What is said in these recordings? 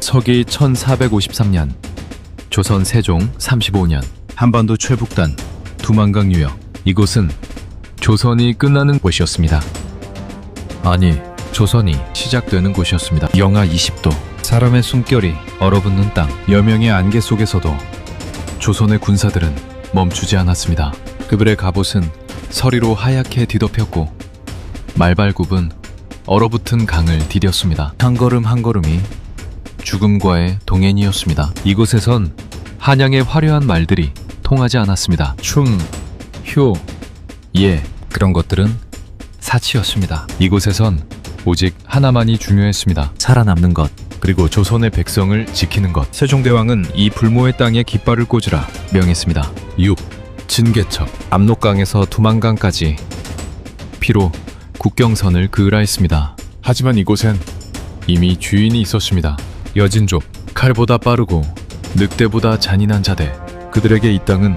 서기 1453년 조선 세종 35년 한반도 최북단 두만강 유역. 이곳은 조선이 끝나는 곳이었습니다. 아니, 조선이 시작되는 곳이었습니다. 영하 20도, 사람의 숨결이 얼어붙는 땅, 여명의 안개 속에서도 조선의 군사들은 멈추지 않았습니다. 그들의 갑옷은 서리로 하얗게 뒤덮였고 말발굽은 얼어붙은 강을 디뎠습니다. 한 걸음 한 걸음이 죽음과의 동행이었습니다. 이곳에선 한양의 화려한 말들이 통하지 않았습니다. 충, 효, 예, 그런 것들은 사치였습니다. 이곳에선 오직 하나만이 중요했습니다. 살아남는 것, 그리고 조선의 백성을 지키는 것. 세종대왕은 이 불모의 땅에 깃발을 꽂으라 명했습니다. 6. 진계척. 압록강에서 두만강까지 피로 국경선을 그으라 했습니다. 하지만 이곳엔 이미 주인이 있었습니다. 여진족. 칼보다 빠르고 늑대보다 잔인한 자대. 그들에게 이 땅은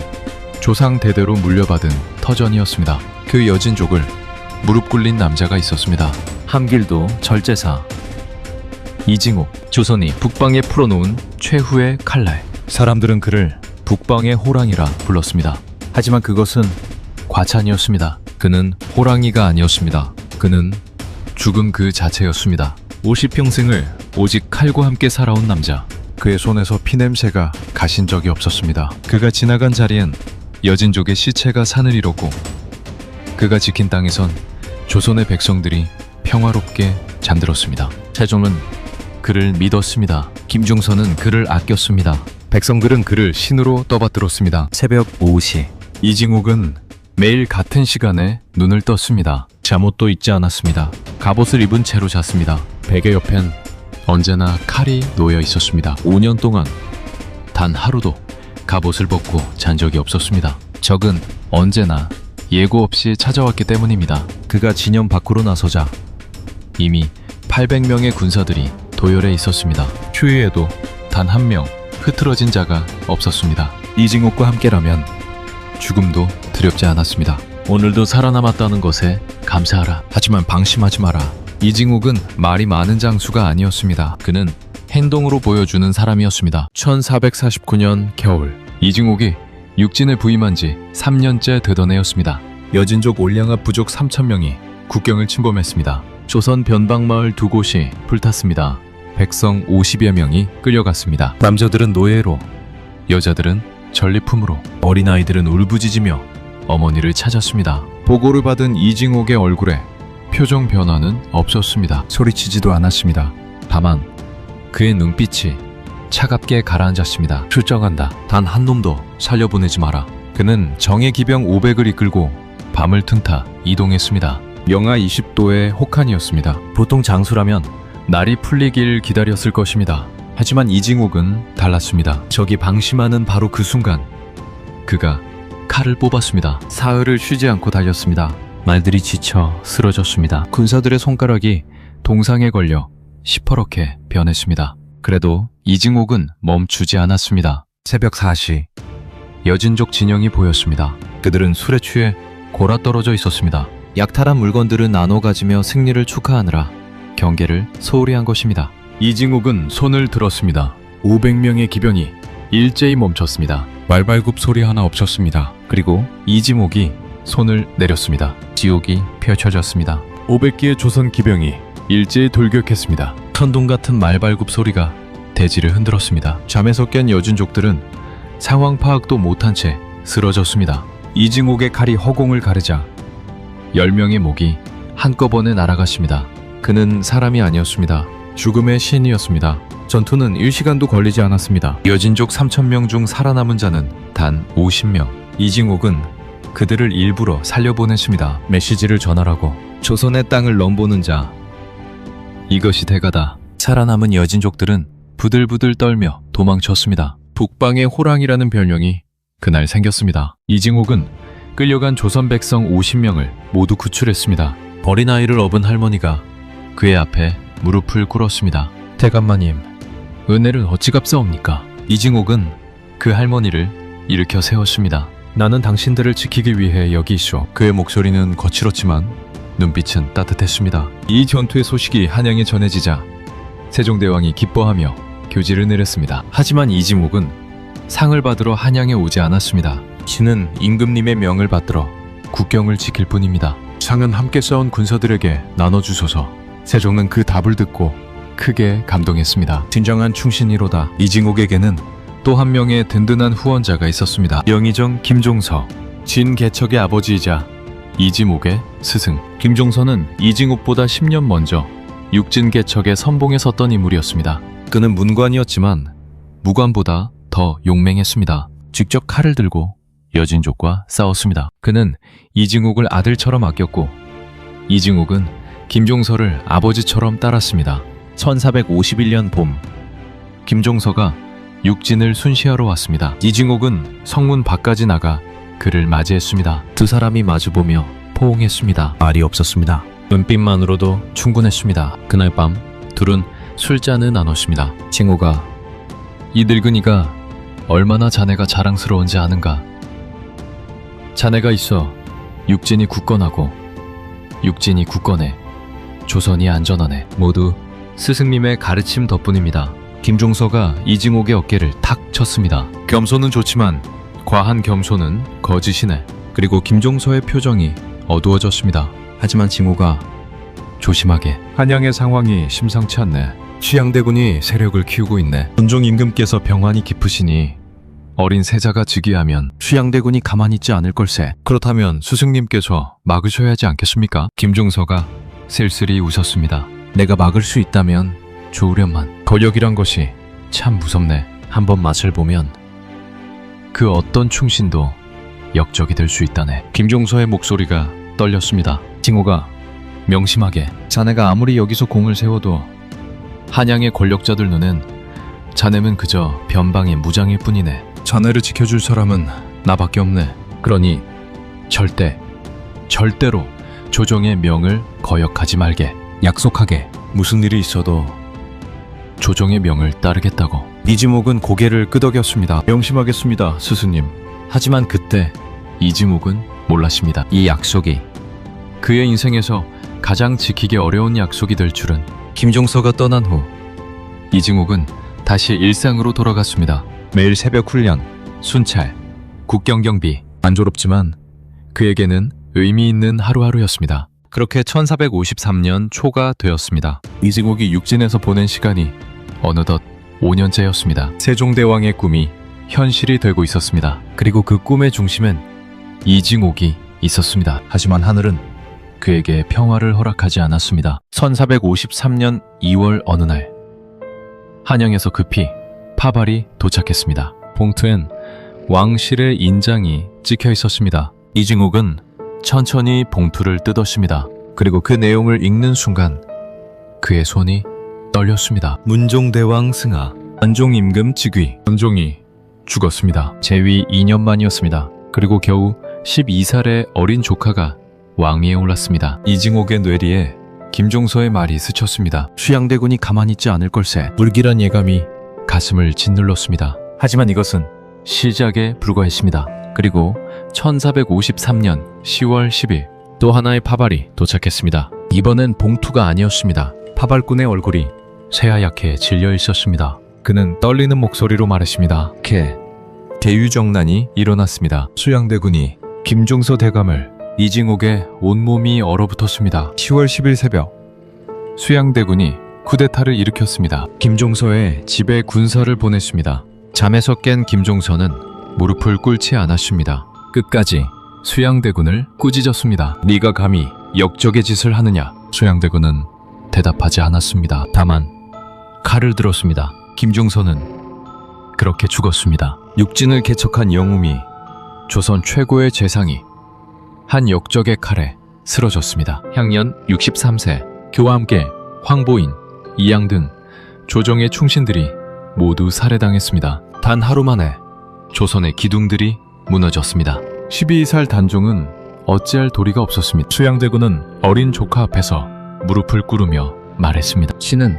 조상 대대로 물려받은 터전이었습니다. 그 여진족을 무릎 꿇린 남자가 있었습니다. 함길도 절제사 이징옥. 조선이 북방에 풀어놓은 최후의 칼날. 사람들은 그를 북방의 호랑이라 불렀습니다. 하지만 그것은 과찬이었습니다. 그는 호랑이가 아니었습니다. 그는 죽음 그 자체였습니다. 50평생을 오직 칼과 함께 살아온 남자. 그의 손에서 피냄새가 가신 적이 없었습니다. 그가 지나간 자리엔 여진족의 시체가 산을 이뤘고 그가 지킨 땅에선 조선의 백성들이 평화롭게 잠들었습니다. 세종은 그를 믿었습니다. 김중선은 그를 아꼈습니다. 백성들은 그를 신으로 떠받들었습니다. 새벽 5시 이징옥은 매일 같은 시간에 눈을 떴습니다. 잠옷도 잊지 않았습니다. 갑옷을 입은 채로 잤습니다. 베개 옆엔 언제나 칼이 놓여 있었습니다. 5년 동안 단 하루도 갑옷을 벗고 잔 적이 없었습니다. 적은 언제나 예고 없이 찾아왔기 때문입니다. 그가 진영 밖으로 나서자 이미 800명의 군사들이 도열해 있었습니다. 추위에도 단 한 명 흐트러진 자가 없었습니다. 이징옥과 함께라면 죽음도 두렵지 않았습니다. 오늘도 살아남았다는 것에 감사하라. 하지만 방심하지 마라. 이징옥은 말이 많은 장수가 아니었습니다. 그는 행동으로 보여주는 사람이었습니다. 1449년 겨울 이징옥이 육진에 부임한 지 3년째 되던 해였습니다. 여진족 올량압 부족 3,000명이 국경을 침범했습니다. 조선 변방마을 2곳이 불탔습니다. 백성 50여 명이 끌려갔습니다. 남자들은 노예로, 여자들은 전리품으로, 어린아이들은 울부짖으며 어머니를 찾았습니다. 보고를 받은 이징옥의 얼굴에 표정 변화는 없었습니다. 소리치지도 않았습니다. 다만 그의 눈빛이 차갑게 가라앉았습니다. 출정한다. 단 한 놈도 살려보내지 마라. 그는 정예 기병 500을 이끌고 밤을 틈타 이동했습니다. 영하 20도의 혹한이었습니다. 보통 장수라면 날이 풀리길 기다렸을 것입니다. 하지만 이징옥은 달랐습니다. 적이 방심하는 바로 그 순간 그가 칼을 뽑았습니다. 사흘을 쉬지 않고 달렸습니다. 말들이 지쳐 쓰러졌습니다. 군사들의 손가락이 동상에 걸려 시퍼렇게 변했습니다. 그래도 이징옥은 멈추지 않았습니다. 새벽 4시 여진족 진영이 보였습니다. 그들은 술에 취해 골아떨어져 있었습니다. 약탈한 물건들을 나눠 가지며 승리를 축하하느라 경계를 소홀히 한 것입니다. 이징옥은 손을 들었습니다. 500명의 기병이 일제히 멈췄습니다. 말발굽 소리 하나 없었습니다. 그리고 이징옥이 손을 내렸습니다. 지옥이 펼쳐졌습니다. 500기의 조선 기병이 일제히 돌격했습니다. 천둥 같은 말발굽 소리가 대지를 흔들었습니다. 잠에서 깬 여진족들은 상황 파악도 못한 채 쓰러졌습니다. 이징옥의 칼이 허공을 가르자 10명의 목이 한꺼번에 날아갔습니다. 그는 사람이 아니었습니다. 죽음의 신이었습니다. 전투는 1시간도 걸리지 않았습니다. 여진족 3,000명 중 살아남은 자는 단 50명. 이징옥은 그들을 일부러 살려보냈습니다. 메시지를 전하라고. 조선의 땅을 넘보는 자, 이것이 대가다. 살아남은 여진족들은 부들부들 떨며 도망쳤습니다. 북방의 호랑이라는 별명이 그날 생겼습니다. 이징옥은 끌려간 조선 백성 50명을 모두 구출했습니다. 어린아이를 업은 할머니가 그의 앞에 무릎을 꿇었습니다. 대감마님, 은혜를 어찌 갚사옵니까? 이징옥은 그 할머니를 일으켜 세웠습니다. 나는 당신들을 지키기 위해 여기 있어. 그의 목소리는 거칠었지만 눈빛은 따뜻했습니다. 이 전투의 소식이 한양에 전해지자 세종대왕이 기뻐하며 교지를 내렸습니다. 하지만 이징옥은 상을 받으러 한양에 오지 않았습니다. 신은 임금님의 명을 받들어 국경을 지킬 뿐입니다. 상은 함께 싸운 군사들에게 나눠주소서. 세종은 그 답을 듣고 크게 감동했습니다. 진정한 충신이로다. 이징옥에게는 또 한 명의 든든한 후원자가 있었습니다. 영의정 김종서, 진개척의 아버지이자 이징옥의 스승. 김종서는 이징옥보다 10년 먼저 육진개척의 선봉에 섰던 인물이었습니다. 그는 문관이었지만 무관보다 더 용맹했습니다. 직접 칼을 들고 여진족과 싸웠습니다. 그는 이징옥을 아들처럼 아꼈고 이징옥은 김종서를 아버지처럼 따랐습니다. 1451년 봄, 김종서가 육진을 순시하러 왔습니다. 이징옥은 성문 밖까지 나가 그를 맞이했습니다. 두 사람이 마주보며 포옹했습니다. 말이 없었습니다. 눈빛만으로도 충분했습니다. 그날 밤 둘은 술잔을 나눴습니다. 징옥아, 이 늙은이가 얼마나 자네가 자랑스러운지 아는가? 자네가 있어 육진이 굳건하고 육진이 굳건해 조선이 안전하네. 모두 스승님의 가르침 덕분입니다. 김종서가 이징옥의 어깨를 탁 쳤습니다. 겸손은 좋지만 과한 겸손은 거짓이네. 그리고 김종서의 표정이 어두워졌습니다. 하지만 징옥아, 조심하게. 한양의 상황이 심상치 않네. 취양대군이 세력을 키우고 있네. 군종 임금께서 병환이 깊으시니 어린 세자가 즉위하면 취양대군이 가만히 있지 않을 걸세. 그렇다면 스승님께서 막으셔야 하지 않겠습니까? 김종서가 쓸쓸히 웃었습니다. 내가 막을 수 있다면 좋으련만. 거역이란 것이 참 무섭네. 한번 맛을 보면 그 어떤 충신도 역적이 될 수 있다네. 김종서의 목소리가 떨렸습니다. 징옥아, 명심하게. 자네가 아무리 여기서 공을 세워도 한양의 권력자들 눈엔 자네는 그저 변방의 무장일 뿐이네. 자네를 지켜줄 사람은 나밖에 없네. 그러니 절대로 조정의 명을 거역하지 말게. 약속하게. 무슨 일이 있어도 조정의 명을 따르겠다고. 이징옥은 고개를 끄덕였습니다. 명심하겠습니다, 스승님. 하지만 그때 이징옥은 몰랐습니다. 이 약속이 그의 인생에서 가장 지키기 어려운 약속이 될 줄은. 김종서가 떠난 후 이징옥은 다시 일상으로 돌아갔습니다. 매일 새벽 훈련, 순찰, 국경경비. 안조롭지만 그에게는 의미 있는 하루하루였습니다. 그렇게 1453년 초가 되었습니다. 이징옥이 육진에서 보낸 시간이 어느덧 5년째였습니다. 세종대왕의 꿈이 현실이 되고 있었습니다. 그리고 그 꿈의 중심엔 이징옥이 있었습니다. 하지만 하늘은 그에게 평화를 허락하지 않았습니다. 1453년 2월 어느 날, 한양에서 급히 파발이 도착했습니다. 봉투엔 왕실의 인장이 찍혀 있었습니다. 이징옥은 천천히 봉투를 뜯었습니다. 그리고 그 내용을 읽는 순간 그의 손이 떨렸습니다. 문종대왕 승하, 안종임금 즉위. 안종이 죽었습니다. 재위 2년 만이었습니다. 그리고 겨우 12살의 어린 조카가 왕위에 올랐습니다. 이징옥의 뇌리에 김종서의 말이 스쳤습니다. 취양대군이 가만히 있지 않을 걸세. 불길한 예감이 가슴을 짓눌렀습니다. 하지만 이것은 시작에 불과했습니다. 그리고 1453년 10월 10일 또 하나의 파발이 도착했습니다. 이번엔 봉투가 아니었습니다. 파발꾼의 얼굴이 새하얗게 질려 있었습니다. 그는 떨리는 목소리로 말했습니다. 대유정난이 일어났습니다. 수양대군이 김종서 대감을. 이징옥의 온몸이 얼어붙었습니다. 10월 10일 새벽 수양대군이 쿠데타를 일으켰습니다. 김종서의 집에 군사를 보냈습니다. 잠에서 깬 김종서는 무릎을 꿇지 않았습니다. 끝까지 수양대군을 꾸짖었습니다. 네가 감히 역적의 짓을 하느냐. 수양대군은 대답하지 않았습니다. 다만 칼을 들었습니다. 김종서는 그렇게 죽었습니다. 육진을 개척한 영웅이, 조선 최고의 재상이 한 역적의 칼에 쓰러졌습니다. 향년 63세, 교함께, 황보인, 이양 등 조정의 충신들이 모두 살해당했습니다. 단 하루 만에 조선의 기둥들이 무너졌습니다. 12살 단종은 어찌할 도리가 없었습니다. 수양대군은 어린 조카 앞에서 무릎을 꿇으며 말했습니다. 신은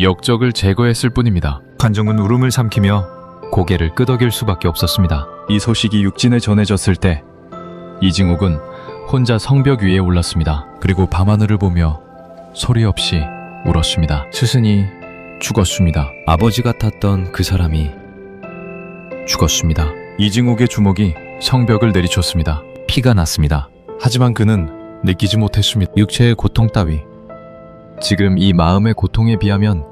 역적을 제거했을 뿐입니다. 관종은 울음을 삼키며 고개를 끄덕일 수밖에 없었습니다. 이 소식이 육진에 전해졌을 때 이징옥은 혼자 성벽 위에 올랐습니다. 그리고 밤하늘을 보며 소리 없이 울었습니다. 스승이 죽었습니다. 아버지 같았던 그 사람이 죽었습니다. 이징옥의 주먹이 성벽을 내리쳤습니다. 피가 났습니다. 하지만 그는 느끼지 못했습니다. 육체의 고통 따위. 지금 이 마음의 고통에 비하면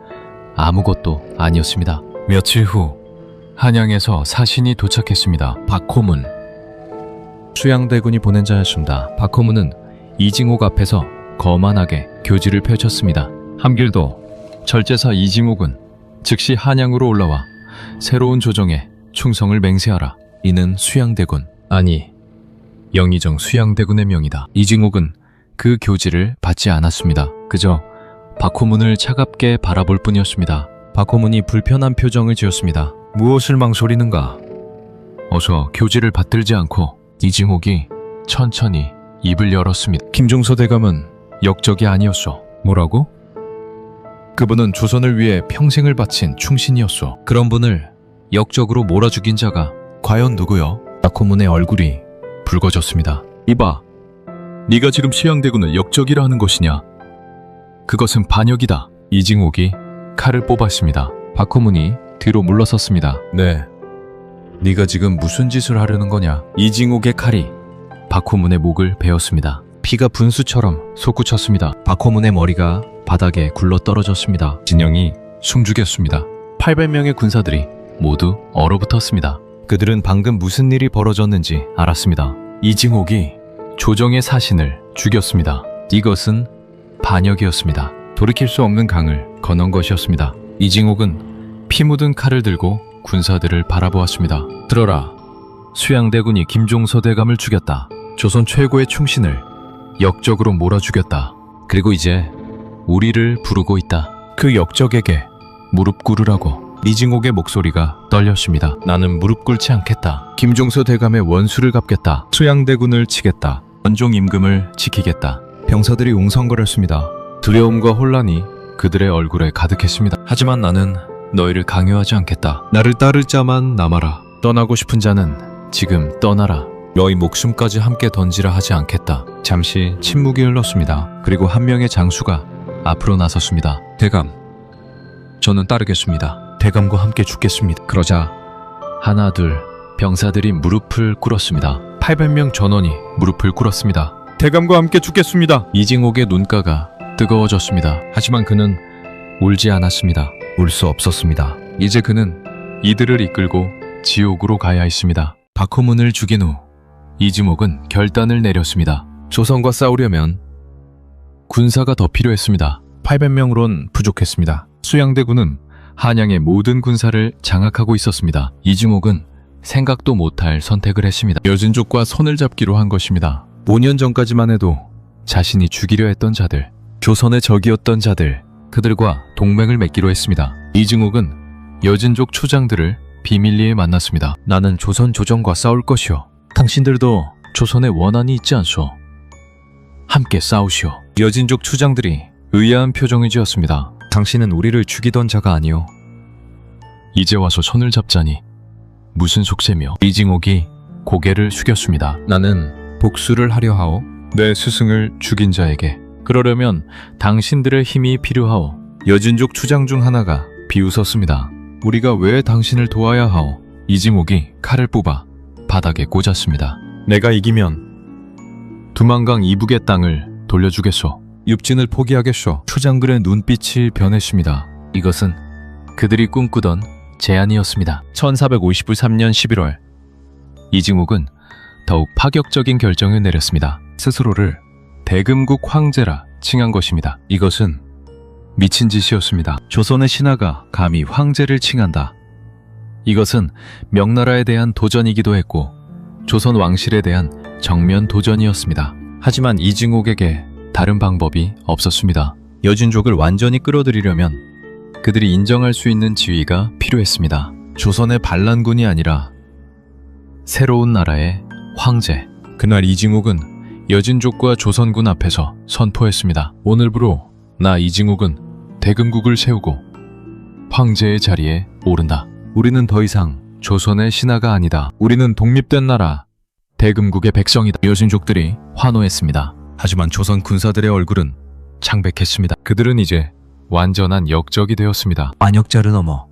아무것도 아니었습니다. 며칠 후 한양에서 사신이 도착했습니다. 박호문. 수양대군이 보낸 자였습니다. 박호문은 이징옥 앞에서 거만하게 교지를 펼쳤습니다. 함길도 절제사 이징옥은 즉시 한양으로 올라와 새로운 조정에 충성을 맹세하라. 이는 수양대군, 아니 영의정 수양대군의 명이다. 이징옥은 그 교지를 받지 않았습니다. 그저 박호문을 차갑게 바라볼 뿐이었습니다. 박호문이 불편한 표정을 지었습니다. 무엇을 망설이는가? 어서 교지를 받들지 않고. 이징옥이 천천히 입을 열었습니다. 김종서 대감은 역적이 아니었소. 뭐라고? 그분은 조선을 위해 평생을 바친 충신이었소. 그런 분을 역적으로 몰아 죽인 자가 과연 누구요? 박호문의 얼굴이 붉어졌습니다. 이봐, 네가 지금 수양대군을 역적이라 하는 것이냐? 그것은 반역이다. 이징옥이 칼을 뽑았습니다. 박호문이 뒤로 물러섰습니다. 네, 네가 지금 무슨 짓을 하려는 거냐? 이징옥의 칼이 박호문의 목을 베었습니다. 피가 분수처럼 솟구쳤습니다. 박호문의 머리가 바닥에 굴러 떨어졌습니다. 진영이 숨죽였습니다. 800명의 군사들이 모두 얼어붙었습니다. 그들은 방금 무슨 일이 벌어졌는지 알았습니다. 이징옥이 조정의 사신을 죽였습니다. 이것은 반역이었습니다. 돌이킬 수 없는 강을 건넌 것이었습니다. 이징옥은 피 묻은 칼을 들고 군사들을 바라보았습니다. 들어라. 수양대군이 김종서 대감을 죽였다. 조선 최고의 충신을 역적으로 몰아 죽였다. 그리고 이제 우리를 부르고 있다. 그 역적에게 무릎 꿇으라고. 이징옥의 목소리가 떨렸습니다. 나는 무릎 꿇지 않겠다. 김종서 대감의 원수를 갚겠다. 수양대군을 치겠다. 원종 임금을 지키겠다. 병사들이 웅성거렸습니다. 두려움과 혼란이 그들의 얼굴에 가득했습니다. 하지만 나는 너희를 강요하지 않겠다. 나를 따를 자만 남아라. 떠나고 싶은 자는 지금 떠나라. 너희 목숨까지 함께 던지라 하지 않겠다. 잠시 침묵이 흘렀습니다. 그리고 한 명의 장수가 앞으로 나섰습니다. 대감, 저는 따르겠습니다. 대감과 함께 죽겠습니다. 그러자 하나 둘 병사들이 무릎을 꿇었습니다. 800명 전원이 무릎을 꿇었습니다. 대감과 함께 죽겠습니다. 이징옥의 눈가가 뜨거워졌습니다. 하지만 그는 울지 않았습니다. 울 수 없었습니다. 이제 그는 이들을 이끌고 지옥으로 가야 했습니다. 박호문을 죽인 후 이징옥은 결단을 내렸습니다. 조선과 싸우려면 군사가 더 필요했습니다. 800명으론 부족했습니다. 수양대군은 한양의 모든 군사를 장악하고 있었습니다. 이징옥은 생각도 못할 선택을 했습니다. 여진족과 손을 잡기로 한 것입니다. 5년 전까지만 해도 자신이 죽이려 했던 자들, 조선의 적이었던 자들, 그들과 동맹을 맺기로 했습니다. 이징옥은 여진족 초장들을 비밀리에 만났습니다. 나는 조선 조정과 싸울 것이오. 당신들도 조선에 원한이 있지 않소. 함께 싸우시오. 여진족 초장들이 의아한 표정을 지었습니다. 당신은 우리를 죽이던 자가 아니오. 이제 와서 손을 잡자니 무슨 속셈이오. 이징옥이 고개를 숙였습니다. 나는 복수를 하려 하오. 내 스승을 죽인 자에게. 그러려면 당신들의 힘이 필요하오. 여진족 추장 중 하나가 비웃었습니다. 우리가 왜 당신을 도와야 하오? 이징옥이 칼을 뽑아 바닥에 꽂았습니다. 내가 이기면 두만강 이북의 땅을 돌려주겠소. 윕진을 포기하겠소. 추장들의 눈빛이 변했습니다. 이것은 그들이 꿈꾸던 제안이었습니다. 1453년 11월 이징옥은 더욱 파격적인 결정을 내렸습니다. 스스로를 대금국 황제라 칭한 것입니다. 이것은 미친 짓이었습니다. 조선의 신하가 감히 황제를 칭한다. 이것은 명나라에 대한 도전이기도 했고 조선 왕실에 대한 정면 도전이었습니다. 하지만 이징옥에게 다른 방법이 없었습니다. 여진족을 완전히 끌어들이려면 그들이 인정할 수 있는 지위가 필요했습니다. 조선의 반란군이 아니라 새로운 나라의 황제. 그날 이징옥은 여진족과 조선군 앞에서 선포했습니다. 오늘부로 나 이징옥은 대금국을 세우고 황제의 자리에 오른다. 우리는 더 이상 조선의 신하가 아니다. 우리는 독립된 나라 대금국의 백성이다. 여진족들이 환호했습니다. 하지만 조선 군사들의 얼굴은 창백했습니다. 그들은 이제 완전한 역적이 되었습니다. 반역자를 넘어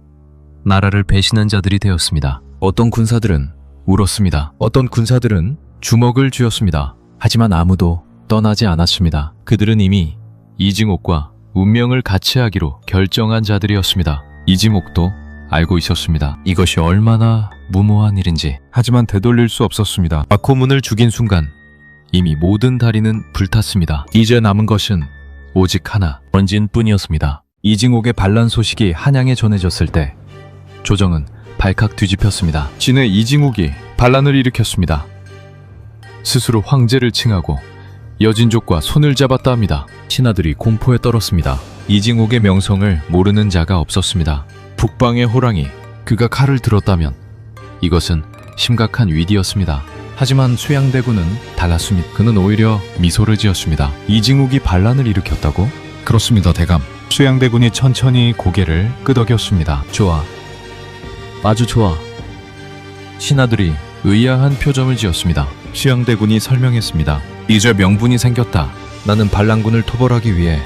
나라를 배신한 자들이 되었습니다. 어떤 군사들은 울었습니다. 어떤 군사들은 주먹을 쥐었습니다. 하지만 아무도 떠나지 않았습니다. 그들은 이미 이징옥과 운명을 같이 하기로 결정한 자들이었습니다. 이징옥도 알고 있었습니다. 이것이 얼마나 무모한 일인지. 하지만 되돌릴 수 없었습니다. 박호문을 죽인 순간 이미 모든 다리는 불탔습니다. 이제 남은 것은 오직 하나, 원진뿐이었습니다. 이징옥의 반란 소식이 한양에 전해졌을 때 조정은 발칵 뒤집혔습니다. 진의 이징옥이 반란을 일으켰습니다. 스스로 황제를 칭하고 여진족과 손을 잡았다 합니다. 신하들이 공포에 떨었습니다. 이징옥의 명성을 모르는 자가 없었습니다. 북방의 호랑이, 그가 칼을 들었다면 이것은 심각한 위기였습니다. 하지만 수양대군은 달랐습니다. 그는 오히려 미소를 지었습니다. 이징옥이 반란을 일으켰다고? 그렇습니다, 대감. 수양대군이 천천히 고개를 끄덕였습니다. 좋아. 아주 좋아. 신하들이 의아한 표정을 지었습니다. 수양대군이 설명했습니다. 이제 명분이 생겼다. 나는 반란군을 토벌하기 위해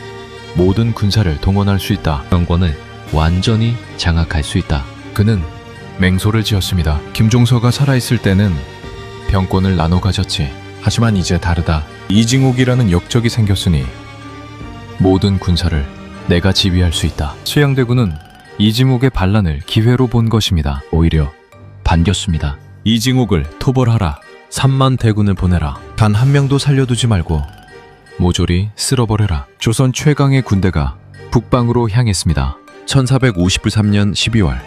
모든 군사를 동원할 수 있다. 정권을 완전히 장악할 수 있다. 그는 맹소를 지었습니다. 김종서가 살아있을 때는 병권을 나눠 가졌지. 하지만 이제 다르다. 이징옥이라는 역적이 생겼으니 모든 군사를 내가 지휘할 수 있다. 수양대군은 이징옥의 반란을 기회로 본 것입니다. 오히려 반겼습니다. 이징옥을 토벌하라. 3만 대군을 보내라. 단 한 명도 살려두지 말고 모조리 쓸어버려라. 조선 최강의 군대가 북방으로 향했습니다. 1453년 12월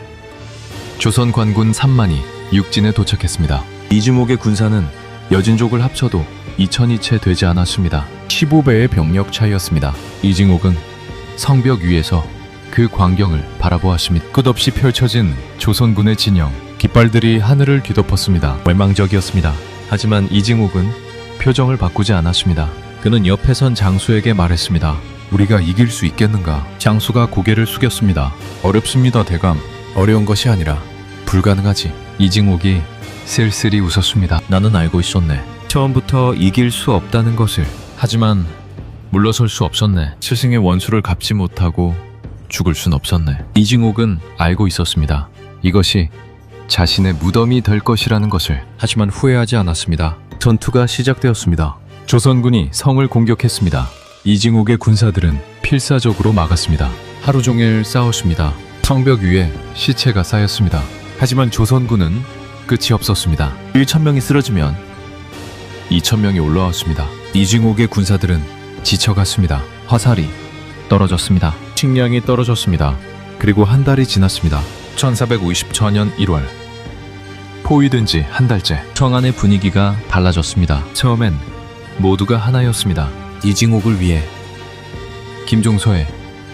조선 관군 3만이 육진에 도착했습니다. 이징옥의 군사는 여진족을 합쳐도 2천이 채 되지 않았습니다. 15배의 병력 차이였습니다. 이징옥은 성벽 위에서 그 광경을 바라보았습니다. 끝없이 펼쳐진 조선군의 진영, 깃발들이 하늘을 뒤덮었습니다. 절망적이었습니다. 하지만 이징옥은 표정을 바꾸지 않았습니다. 그는 옆에 선 장수에게 말했습니다. 우리가 이길 수 있겠는가? 장수가 고개를 숙였습니다. 어렵습니다, 대감. 어려운 것이 아니라 불가능하지. 이징옥이 쓸쓸히 웃었습니다. 나는 알고 있었네. 처음부터 이길 수 없다는 것을. 하지만 물러설 수 없었네. 스승의 원수를 갚지 못하고 죽을 순 없었네. 이징옥은 알고 있었습니다. 이것이 자신의 무덤이 될 것이라는 것을. 하지만 후회하지 않았습니다. 전투가 시작되었습니다. 조선군이 성을 공격했습니다. 이징옥의 군사들은 필사적으로 막았습니다. 하루 종일 싸웠습니다. 성벽 위에 시체가 쌓였습니다. 하지만 조선군은 끝이 없었습니다. 1,000명이 쓰러지면 2,000명이 올라왔습니다. 이징옥의 군사들은 지쳐갔습니다. 화살이 떨어졌습니다. 식량이 떨어졌습니다. 그리고 한 달이 지났습니다. 1454년 1월 포위된 지 한 달째. 청안의 분위기가 달라졌습니다. 처음엔 모두가 하나였습니다. 이징옥을 위해, 김종서의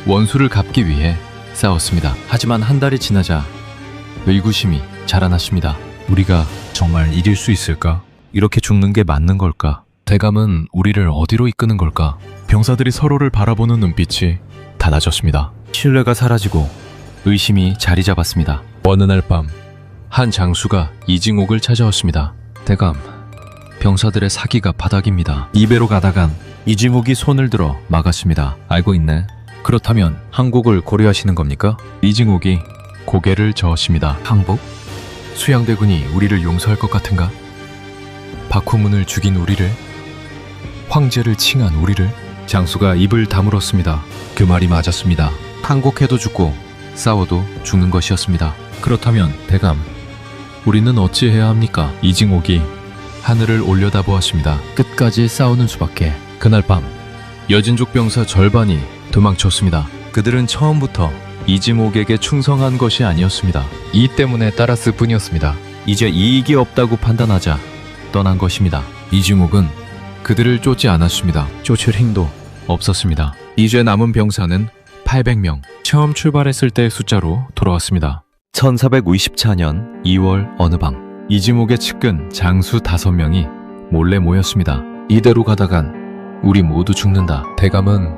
원수를 갚기 위해 싸웠습니다. 하지만 한 달이 지나자 의구심이 자라났습니다. 우리가 정말 이길 수 있을까? 이렇게 죽는 게 맞는 걸까? 대감은 우리를 어디로 이끄는 걸까? 병사들이 서로를 바라보는 눈빛이 닫아졌습니다. 신뢰가 사라지고 의심이 자리 잡았습니다. 어느 날 밤, 한 장수가 이징옥을 찾아왔습니다. 대감, 병사들의 사기가 바닥입니다. 이배로 가다간 이징옥이 손을 들어 막았습니다. 알고 있네. 그렇다면 항복을 고려하시는 겁니까? 이징옥이 고개를 저었습니다. 항복? 수양대군이 우리를 용서할 것 같은가? 박호문을 죽인 우리를? 황제를 칭한 우리를? 장수가 입을 다물었습니다. 그 말이 맞았습니다. 항복해도 죽고 싸워도 죽는 것이었습니다. 그렇다면 대감, 우리는 어찌해야 합니까? 이징옥이 하늘을 올려다보았습니다. 끝까지 싸우는 수밖에. 그날 밤 여진족 병사 절반이 도망쳤습니다. 그들은 처음부터 이징옥에게 충성한 것이 아니었습니다. 이 때문에 따랐을 뿐이었습니다. 이제 이익이 없다고 판단하자 떠난 것입니다. 이징옥은 그들을 쫓지 않았습니다. 쫓을 힘도 없었습니다. 이제 남은 병사는 800명. 처음 출발했을 때의 숫자로 돌아왔습니다. 1454년 2월 어느 밤, 이징옥의 측근 장수 5명이 몰래 모였습니다. 이대로 가다간 우리 모두 죽는다. 대감은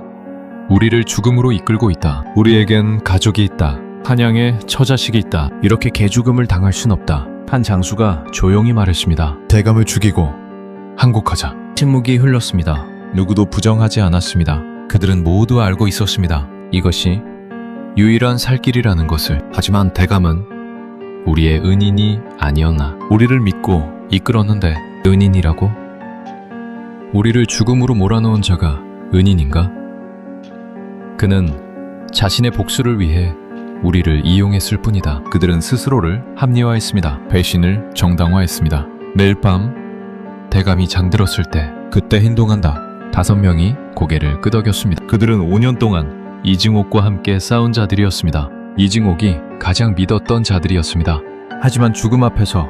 우리를 죽음으로 이끌고 있다. 우리에겐 가족이 있다. 한양에 처자식이 있다. 이렇게 개죽음을 당할 순 없다. 한 장수가 조용히 말했습니다. 대감을 죽이고 항복하자. 침묵이 흘렀습니다. 누구도 부정하지 않았습니다. 그들은 모두 알고 있었습니다. 이것이 유일한 살 길이라는 것을. 하지만 대감은 우리의 은인이 아니었나. 우리를 믿고 이끌었는데 은인이라고? 우리를 죽음으로 몰아넣은 자가 은인인가? 그는 자신의 복수를 위해 우리를 이용했을 뿐이다. 그들은 스스로를 합리화했습니다. 배신을 정당화했습니다. 매일 밤 대감이 잠들었을 때 그때 행동한다. 5명이 고개를 끄덕였습니다. 그들은 5년 동안 이징옥과 함께 싸운 자들이었습니다. 이징옥이 가장 믿었던 자들이었습니다. 하지만 죽음 앞에서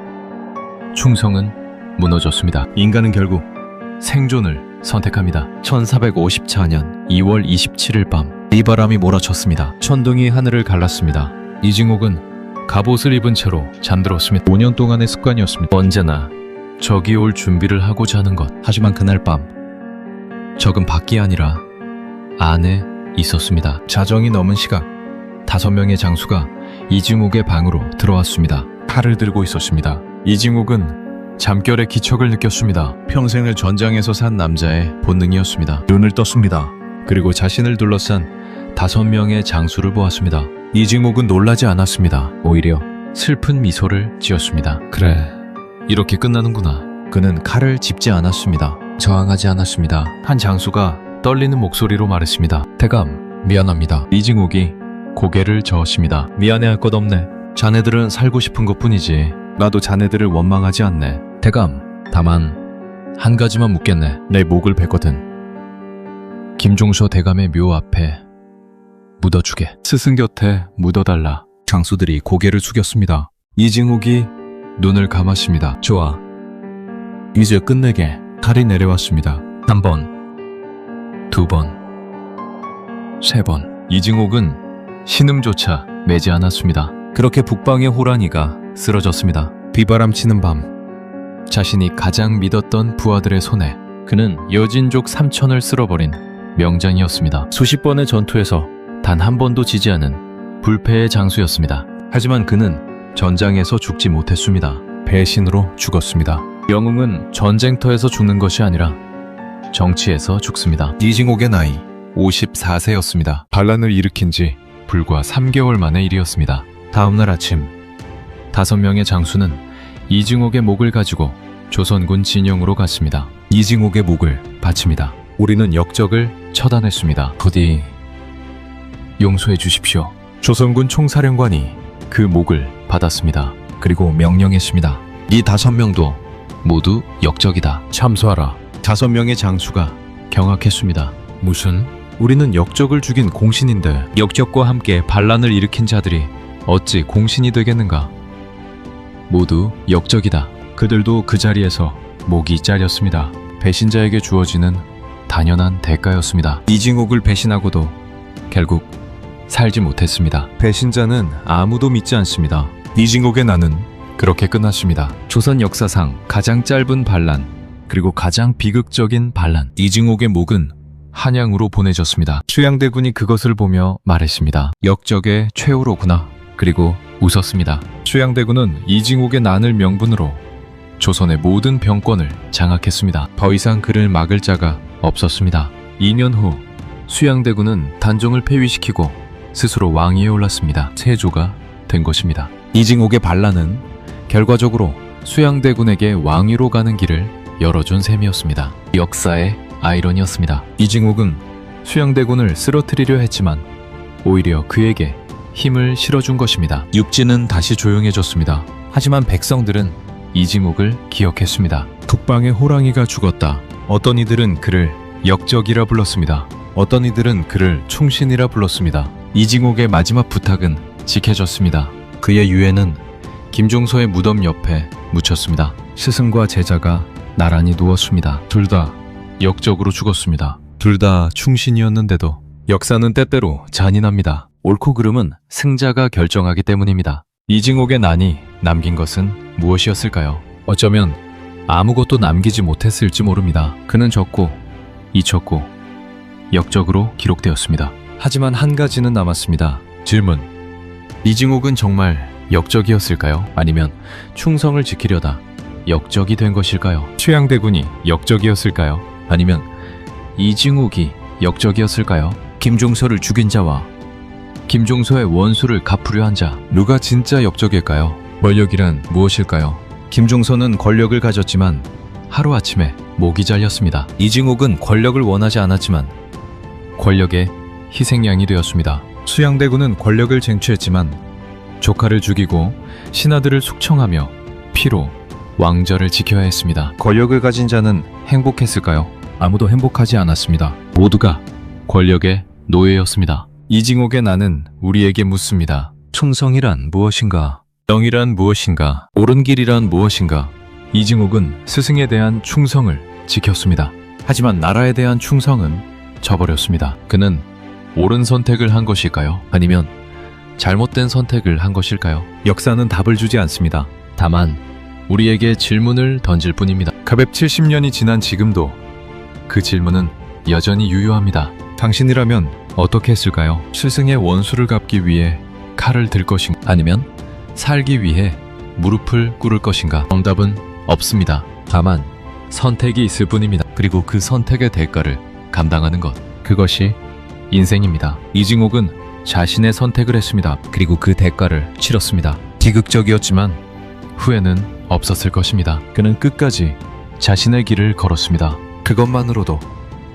충성은 무너졌습니다. 인간은 결국 생존을 선택합니다. 1454년 2월 27일 밤 비바람이 몰아쳤습니다. 천둥이 하늘을 갈랐습니다. 이징옥은 갑옷을 입은 채로 잠들었습니다. 5년 동안의 습관이었습니다. 언제나 적이 올 준비를 하고 자는 것. 하지만 그날 밤 적은 밖이 아니라 안에 있었습니다. 자정이 넘은 시각 5명의 장수가 이징옥의 방으로 들어왔습니다. 칼을 들고 있었습니다. 이징옥은 잠결에 기척을 느꼈습니다. 평생을 전장에서 산 남자의 본능이었습니다. 눈을 떴습니다. 그리고 자신을 둘러싼 5명의 장수를 보았습니다. 이징옥은 놀라지 않았습니다. 오히려 슬픈 미소를 지었습니다. 그래, 이렇게 끝나는구나. 그는 칼을 짚지 않았습니다. 저항하지 않았습니다. 한 장수가 떨리는 목소리로 말했습니다. 대감, 미안합니다. 이징옥이 고개를 저었습니다. 미안해할 것 없네. 자네들은 살고 싶은 것뿐이지. 나도 자네들을 원망하지 않네. 대감, 다만 한 가지만 묻겠네. 내 목을 베거든 김종서 대감의 묘 앞에 묻어주게. 스승 곁에 묻어달라. 장수들이 고개를 숙였습니다. 이징옥이 눈을 감았습니다. 좋아, 이제 끝내게. 칼이 내려왔습니다. 1번, 2번, 3번. 이징옥은 신음조차 매지 않았습니다. 그렇게 북방의 호랑이가 쓰러졌습니다. 비바람치는 밤 자신이 가장 믿었던 부하들의 손에 그는 여진족 3천을 쓸어버린 명장이었습니다. 수십 번의 전투에서 단 한 번도 지지 않은 불패의 장수였습니다. 하지만 그는 전장에서 죽지 못했습니다. 배신으로 죽었습니다. 영웅은 전쟁터에서 죽는 것이 아니라 정치에서 죽습니다. 이징옥의 나이 54세였습니다. 반란을 일으킨 지 불과 3개월 만의 일이었습니다. 다음날 아침 5명의 장수는 이징옥의 목을 가지고 조선군 진영으로 갔습니다. 이징옥의 목을 바칩니다. 우리는 역적을 처단했습니다. 부디 용서해 주십시오. 조선군 총사령관이 그 목을 받았습니다. 그리고 명령했습니다. 이 5명도 모두 역적이다. 참수하라. 5명의 장수가 경악했습니다. 무슨? 우리는 역적을 죽인 공신인데 역적과 함께 반란을 일으킨 자들이 어찌 공신이 되겠는가? 모두 역적이다. 그들도 그 자리에서 목이 잘렸습니다. 배신자에게 주어지는 당연한 대가였습니다. 이징옥을 배신하고도 결국 살지 못했습니다. 배신자는 아무도 믿지 않습니다. 이징옥의 난은 그렇게 끝났습니다. 조선 역사상 가장 짧은 반란, 그리고 가장 비극적인 반란. 이징옥의 목은 한양으로 보내졌습니다. 수양대군이 그것을 보며 말했습니다. 역적의 최후로구나. 그리고 웃었습니다. 수양대군은 이징옥의 난을 명분으로 조선의 모든 병권을 장악했습니다. 더 이상 그를 막을 자가 없었습니다. 2년 후 수양대군은 단종을 폐위시키고 스스로 왕위에 올랐습니다. 세조가 된 것입니다. 이징옥의 반란은 결과적으로 수양대군에게 왕위로 가는 길을 열어준 셈이었습니다. 역사의 아이러니였습니다. 이징옥은 수양대군을 쓰러뜨리려 했지만 오히려 그에게 힘을 실어준 것입니다. 육지는 다시 조용해졌습니다. 하지만 백성들은 이징옥을 기억했습니다. 북방의 호랑이가 죽었다. 어떤 이들은 그를 역적이라 불렀습니다. 어떤 이들은 그를 충신이라 불렀습니다. 이징옥의 마지막 부탁은 지켜졌습니다. 그의 유해는 김종서의 무덤 옆에 묻혔습니다. 스승과 제자가 나란히 누웠습니다. 둘 다 역적으로 죽었습니다. 둘 다 충신이었는데도 역사는 때때로 잔인합니다. 옳고 그름은 승자가 결정하기 때문입니다. 이징옥의 난이 남긴 것은 무엇이었을까요? 어쩌면 아무것도 남기지 못했을지 모릅니다. 그는 졌고 잊혔고 역적으로 기록되었습니다. 하지만 한 가지는 남았습니다. 질문. 이징옥은 정말 역적이었을까요? 아니면 충성을 지키려다 역적이 된 것일까요? 수양대군이 역적이었을까요? 아니면 이징옥이 역적이었을까요? 김종서를 죽인 자와 김종서의 원수를 갚으려 한 자. 누가 진짜 역적일까요? 권력이란 무엇일까요? 김종서는 권력을 가졌지만 하루아침에 목이 잘렸습니다. 이징옥은 권력을 원하지 않았지만 권력의 희생양이 되었습니다. 수양대군은 권력을 쟁취했지만 조카를 죽이고 신하들을 숙청하며 피로 왕좌를 지켜야 했습니다. 권력을 가진 자는 행복했을까요? 아무도 행복하지 않았습니다. 모두가 권력의 노예였습니다. 이징옥의 나는 우리에게 묻습니다. 충성이란 무엇인가? 정의란 무엇인가? 옳은 길이란 무엇인가? 이징옥은 스승에 대한 충성을 지켰습니다. 하지만 나라에 대한 충성은 저버렸습니다. 그는 옳은 선택을 한 것일까요? 아니면 잘못된 선택을 한 것일까요? 역사는 답을 주지 않습니다. 다만 우리에게 질문을 던질 뿐입니다. 가백 70년이 지난 지금도 그 질문은 여전히 유효합니다. 당신이라면 어떻게 했을까요? 스승의 원수를 갚기 위해 칼을 들 것인가? 아니면 살기 위해 무릎을 꿇을 것인가? 정답은 없습니다. 다만 선택이 있을 뿐입니다. 그리고 그 선택의 대가를 감당하는 것, 그것이 인생입니다. 이징옥은 자신의 선택을 했습니다. 그리고 그 대가를 치렀습니다. 비극적이었지만 후회는 없었을 것입니다. 그는 끝까지 자신의 길을 걸었습니다. 그것만으로도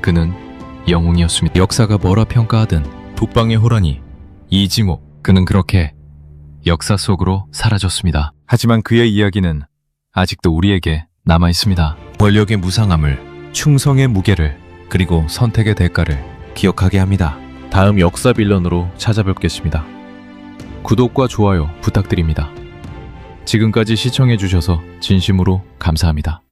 그는 영웅이었습니다. 역사가 뭐라 평가하든 북방의 호랑이 이징옥, 그는 그렇게 역사 속으로 사라졌습니다. 하지만 그의 이야기는 아직도 우리에게 남아 있습니다. 권력의 무상함을, 충성의 무게를, 그리고 선택의 대가를 기억하게 합니다. 다음 역사 빌런으로 찾아뵙겠습니다. 구독과 좋아요 부탁드립니다. 지금까지 시청해주셔서 진심으로 감사합니다.